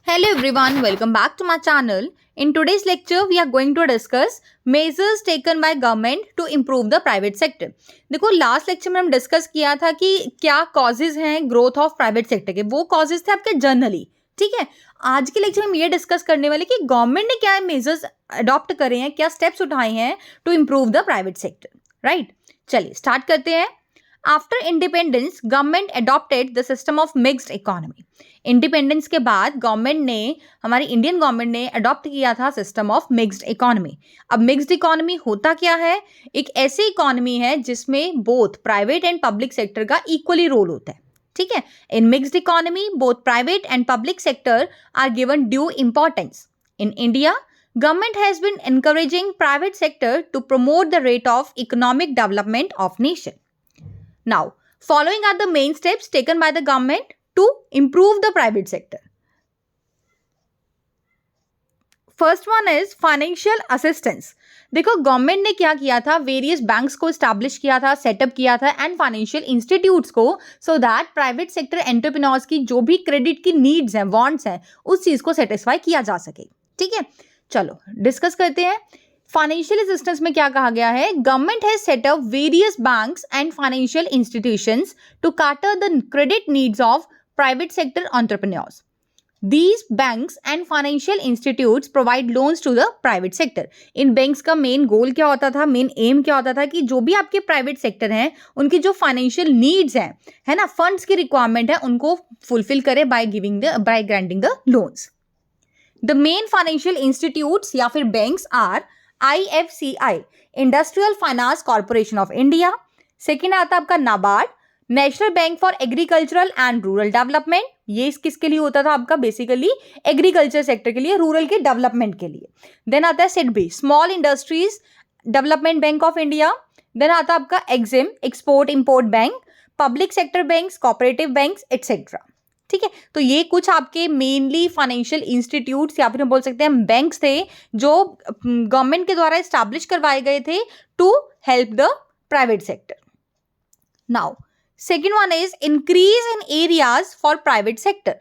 Hello everyone, welcome back to my channel. In today's lecture, we are going to discuss measures taken by government to improve the private sector. देखो last lecture में हम discuss किया था कि क्या causes हैं growth of private sector के, वो कॉजेज थे आपके जनरली, ठीक है। आज के लेक्चर में हम ये डिस्कस करने वाले कि गवर्नमेंट ने क्या मेजर्स अडॉप्ट करे हैं, क्या स्टेप्स उठाए हैं to improve the private sector, right. चलिए स्टार्ट करते हैं। After independence government adopted the system of mixed economy. Independence के बाद गवर्नमेंट ने, हमारी इंडियन गवर्नमेंट ने अडॉप्ट किया था सिस्टम ऑफ मिक्स्ड इकोनॉमी। अब मिक्स्ड इकोनॉमी होता क्या है? एक ऐसी इकोनॉमी है जिसमें both private and public sector का इक्वली रोल होता है, ठीक है। In mixed economy both private and public sector are given due importance. In India government has been encouraging private sector to promote the rate of economic development of nation. Now, following are the main steps taken by the government to improve the private sector. First one is financial assistance. देखो government ने क्या किया था, various banks को establish किया था, setup किया था एंड फाइनेंशियल इंस्टीट्यूट्स को, so that private sector entrepreneurs की जो भी क्रेडिट की नीड्स हैं, वांट्स हैं, उस चीज को सेटिस्फाई किया जा सके, ठीक है। चलो डिस्कस करते हैं। फाइनेंशियल असिस्टेंस में क्या कहा गया है? Government has set up various banks and financial institutions to cater the credit needs of private sector entrepreneurs. These banks and financial institutes provide loans to the private sector. In banks का main goal क्या होता था, main M क्या होता था कि जो भी आपके प्राइवेट सेक्टर हैं उनकी जो फाइनेंशियल नीड्स हैं, है ना, फंड्स की रिक्वायरमेंट है, उनको फुलफिल करे by granting the loans. The main financial institutes या फिर banks are IFCI, Industrial Finance Corporation of India. Second आता है आपका NABARD, national bank for agricultural and rural development. ये किसके लिए होता था आपका? बेसिकली एग्रीकल्चर सेक्टर के लिए, रूरल के डेवलपमेंट के लिए। देन आता है SIDBI, small industries development bank of India. Then आता है आपका EXIM, export import bank, public sector banks, cooperative banks etcetera, ठीक है। तो ये कुछ आपके मेनली फाइनेंशियल इंस्टीट्यूट्स या फिर हम बोल सकते हैं बैंक्स थे जो गवर्नमेंट के द्वारा एस्टैब्लिश करवाए गए थे to help the private sector. Now second one is increase in areas for private sector.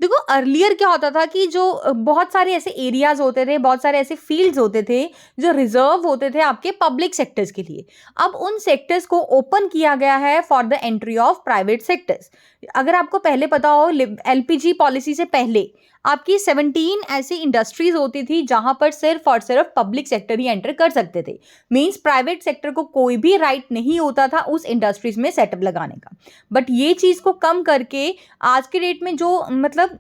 देखो अर्लियर क्या होता था कि जो बहुत सारे ऐसे एरियाज होते थे, बहुत सारे ऐसे फील्ड्स होते थे जो रिजर्व होते थे आपके पब्लिक सेक्टर्स के लिए। अब उन सेक्टर्स को ओपन किया गया है for the entry of private sectors. अगर आपको पहले पता हो, एलपीजी पॉलिसी से पहले आपकी 17 ऐसी इंडस्ट्रीज होती थी जहां पर सिर्फ और सिर्फ पब्लिक सेक्टर ही एंटर कर सकते थे। मींस प्राइवेट सेक्टर को कोई भी राइट नहीं होता था उस इंडस्ट्रीज में सेटअप लगाने का। बट ये चीज को कम करके आज के डेट में जो मतलब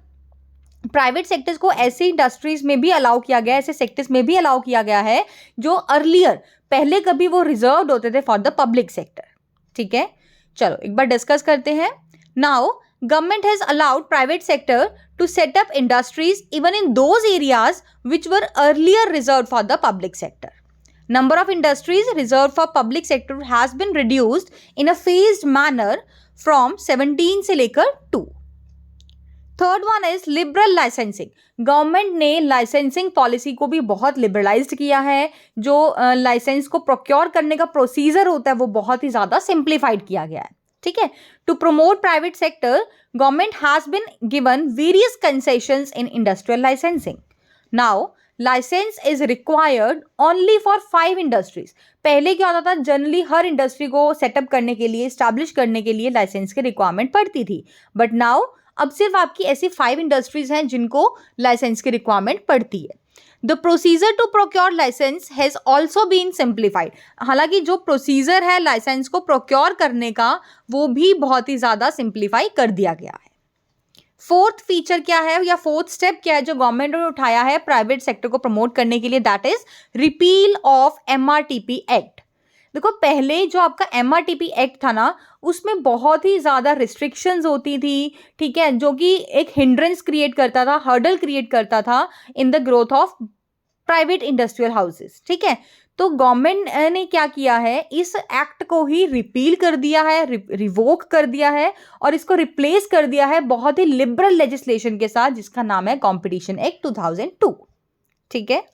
प्राइवेट सेक्टर्स को ऐसे इंडस्ट्रीज में भी अलाउ किया गया है, ऐसे सेक्टर्स में भी अलाउ किया गया है जो अर्लियर पहले कभी वो रिजर्व्ड होते थे फॉर द पब्लिक सेक्टर, ठीक है। चलो एक बार डिस्कस करते हैं। Now government has allowed private sector to set up industries even in those areas which were earlier reserved for the public sector. Number of industries reserved for public sector has been reduced in a phased manner from 17 से लेकर 2. Third one is liberal licensing. Government ने licensing policy को भी बहुत liberalised किया है। जो licence को प्रोक्योर करने का प्रोसीजर होता है वो बहुत ही ज्यादा सिंप्लीफाइड किया गया है, ठीक है। To promote private sector government has been given various concessions in industrial licensing. Now licence is required only for 5 industries. पहले क्या होता था, जनरली हर इंडस्ट्री को सेटअप करने के लिए, स्टैब्लिश करने के लिए लाइसेंस की रिक्वायरमेंट पड़ती थी। बट नाउ अब सिर्फ आपकी ऐसी 5 इंडस्ट्रीज हैं जिनको लाइसेंस की रिक्वायरमेंट पड़ती है। The procedure to procure licence has also been simplified. हालांकि जो प्रोसीजर है लाइसेंस को प्रोक्योर करने का वो भी बहुत ही ज्यादा सिंप्लीफाई कर दिया गया है। फोर्थ फीचर क्या है या फोर्थ स्टेप क्या है जो गवर्नमेंट ने उठाया है प्राइवेट सेक्टर को प्रमोट करने के लिए? That is repeal of MRTP act. देखो पहले जो आपका एमआरटीपी एक्ट था ना, उसमें बहुत ही ज़्यादा रिस्ट्रिक्शंस होती थी, ठीक है, जो कि एक हिंड्रेंस क्रिएट करता था, हर्डल क्रिएट करता था in the growth of private industrial houses, ठीक है। तो गवर्नमेंट ने क्या किया है, इस एक्ट को ही रिपील कर दिया है, रिवोक कर दिया है और इसको रिप्लेस कर दिया है बहुत ही लिबरल लेजिस्लेशन के साथ जिसका नाम है कॉम्पिटिशन एक्ट 2002, ठीक है।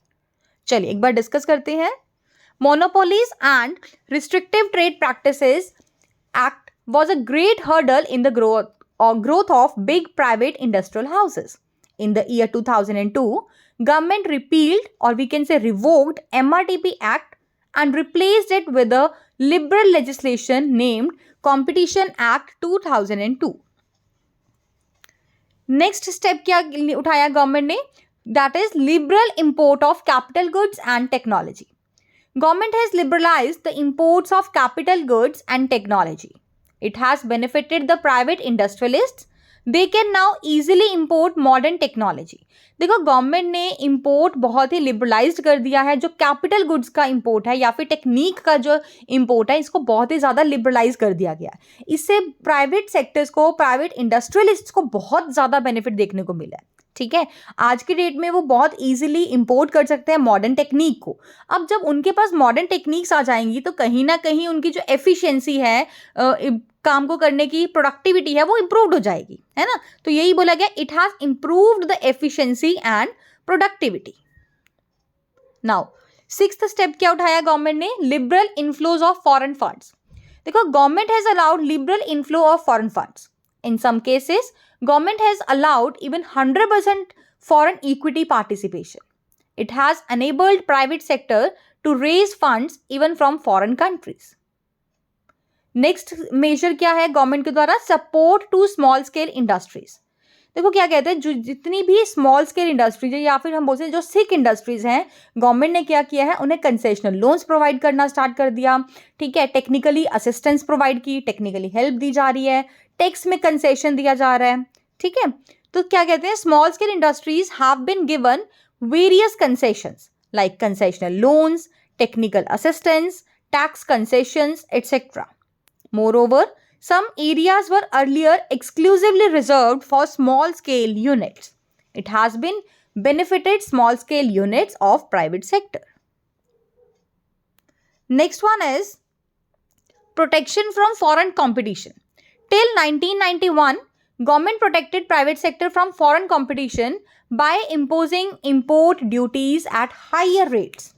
चलिए एक बार डिस्कस करते हैं। Monopolies and Restrictive Trade Practices Act was a great hurdle in the growth of big private industrial houses. in the year 2002, government repealed, or we can say revoked, MRTP Act and replaced it with a liberal legislation named Competition Act 2002. Next step क्या उठाया government ने? That is liberal import of capital goods and technology. Government has liberalized the imports of capital goods and technology. It has benefited the private industrialists. They can now easily import modern technology. देखो government ने import बहुत ही liberalised कर दिया है. जो capital goods का import है या फिर टेक्निक का जो इंपोर्ट है, इसको बहुत ही ज़्यादा लिबरलाइज कर दिया गया है. इससे प्राइवेट सेक्टर्स को, प्राइवेट इंडस्ट्रियलिस्ट्स को बहुत ज़्यादा बेनिफिट देखने को मिला है. ठीक है, आज के डेट में वो बहुत इजीली इंपोर्ट कर सकते हैं मॉडर्न टेक्निक को. अब जब उनके पास मॉडर्न टेक्निक्स आ जाएंगी तो कहीं ना कहीं उनकी जो एफिशिएंसी है, काम को करने की प्रोडक्टिविटी है, वो इम्प्रूव्ड हो जाएगी, है ना. तो यही बोला गया, it has improved the efficiency and productivity. Now sixth step क्या उठाया गवर्नमेंट ने? Liberal inflows of foreign funds. देखो government has allowed liberal inflow of foreign funds. In some cases government has allowed even 100% foreign equity participation. It has enabled private sector to raise funds even from foreign countries. Next measure क्या है government के द्वारा? Support to small scale industries. देखो क्या कहते हैं, जो जितनी भी स्मॉल स्केल इंडस्ट्रीज है या फिर हम बोलते हैं जो सिक इंडस्ट्रीज हैं, गवर्नमेंट ने क्या किया है, उन्हें कंसेशनल लोन्स प्रोवाइड करना स्टार्ट कर दिया. ठीक है, टेक्निकली असिस्टेंस प्रोवाइड की, टेक्निकली हेल्प दी जा रही है, टैक्स में कंसेशन दिया जा रहा है. ठीक है, तो क्या कहते हैं, small scale industries have been given various concessions like concessional loans, technical assistance, tax concessions etcetera. Moreover, some areas were earlier exclusively reserved for small scale units. It has been benefited small scale units of private sector. Next one is protection from foreign competition. Till 1991, government protected private sector from foreign competition by imposing import duties at higher rates.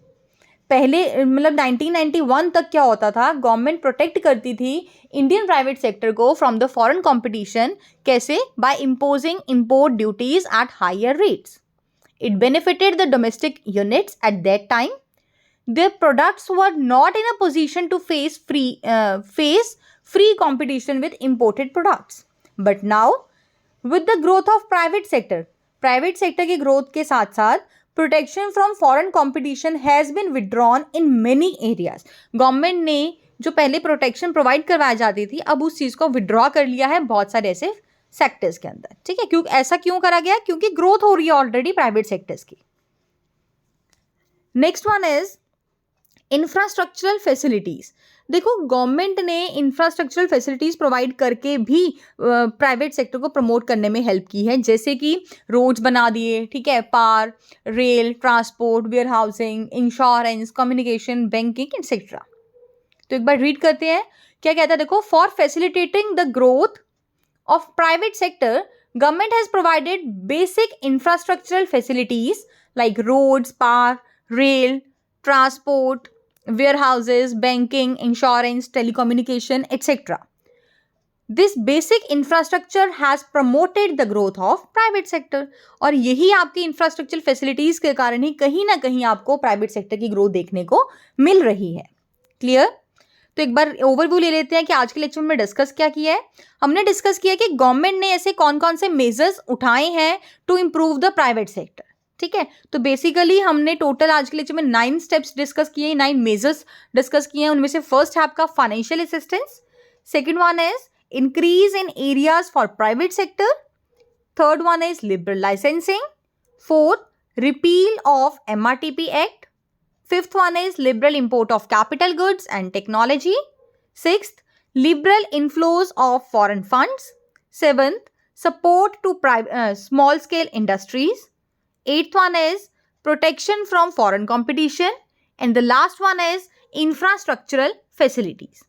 पहले मतलब 1991 तक क्या होता था, government protect करती थी Indian private sector को from the foreign competition. कैसे? By imposing import duties at higher rates. It benefited the domestic units at that time. Their products were not in a position to face free competition with imported products. But now with the growth of private sector की growth के साथ साथ protection from foreign competition has been withdrawn in many areas. Government ने जो पहले protection provide करवाई जाती थी, अब उस चीज़ को विड्रॉ कर लिया है बहुत सारे ऐसे सेक्टर्स के अंदर. ठीक है, क्योंकि ऐसा क्यों करा गया? क्योंकि ग्रोथ हो रही है ऑलरेडी प्राइवेट सेक्टर्स की. Next one is infrastructural facilities. देखो गवर्नमेंट ने इंफ्रास्ट्रक्चरल फैसिलिटीज़ प्रोवाइड करके भी प्राइवेट सेक्टर को प्रमोट करने में हेल्प की है, जैसे कि रोड्स बना दिए. ठीक है, पार, rail, transport, warehousing, insurance, communication, banking etcetera. तो एक बार रीड करते हैं क्या कहता है. देखो, for facilitating the growth of private sector, government has provided basic infrastructural facilities like roads, power, rail, transport, warehouses, banking, insurance, telecommunication, etc. This basic infrastructure has promoted the growth of private sector. और यही आपकी infrastructure facilities के कारण ही कहीं ना कहीं आपको private sector की ग्रोथ देखने को मिल रही है. क्लियर? तो एक बार ओवरव्यू ले लेते हैं कि आज के लेक्चर में डिस्कस क्या किया है. हमने डिस्कस किया कि गवर्नमेंट ने ऐसे कौन कौन से मेजर्स उठाए हैं to improve the private sector. ठीक है, तो बेसिकली हमने टोटल आज के लेक्चर में 9 स्टेप्स डिस्कस किए हैं, 9 मेजर्स डिस्कस किए हैं. उनमें से फर्स्ट है आपका financial assistance, second one is increase in areas for private sector, third one is liberal licensing, fourth repeal of MRTP act, fifth one is liberal import of capital goods and technology, sixth liberal inflows of foreign funds, seventh support to small scale industries, eighth one is protection from foreign competition, and the last one is infrastructural facilities.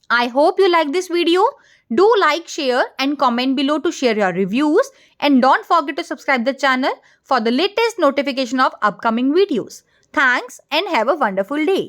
I hope you like this video. Do like, share and comment below to share your reviews, and don't forget to subscribe the channel for the latest notification of upcoming videos. Thanks and have a wonderful day.